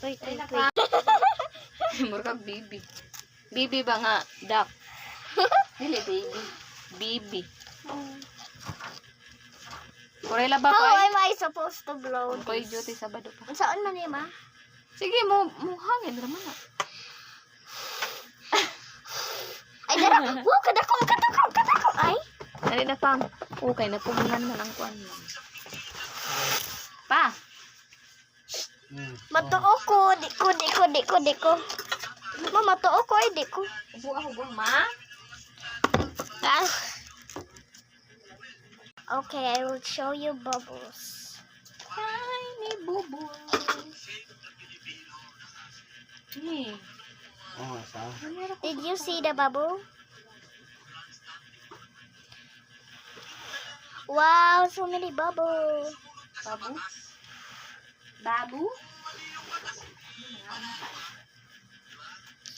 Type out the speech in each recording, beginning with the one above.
Wait. Mura kag bibi. Bibi ba nga? Duck. Dili, baby. Bibi. Kurela ba How pa? am I supposed to blow Koy this? duty Sabado pa. Saan man ma? Sige, mo hangin raman na. Ay, dara! Wow, kadako! Ay! Dali na pang. Okay, napumunan man ang kuan lang. Pa! Matuo ko! Di ko. Ma, matuo ko ay di ko. Hubo ma. Ah. Okay, I will show you bubbles. Tiny bubbles. Hey. Oh, sa. Did you see the bubble? Wow, so many bubbles. Babu? Babu?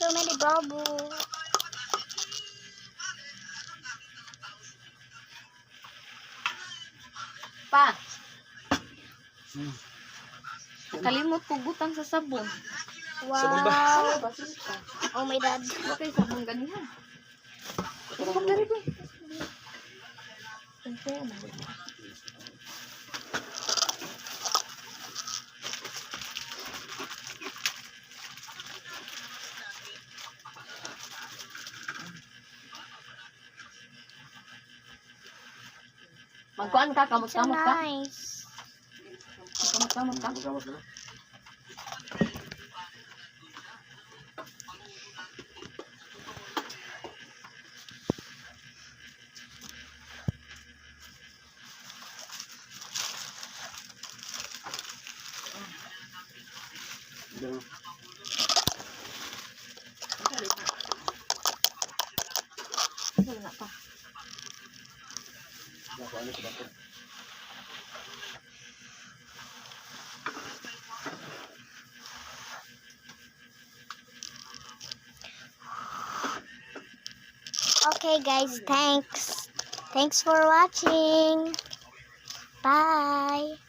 So many bubbles. Pa! Nakalimot ko butang sa sabon. Wow. Basil pa. Oh my God. Okay, sabon ganyan. Sabon dari ko. Magkuan ka, So kamot-kamot ka. nice. Kamot-kamot ka. Wala pa. Okay guys, thanks for watching. Bye.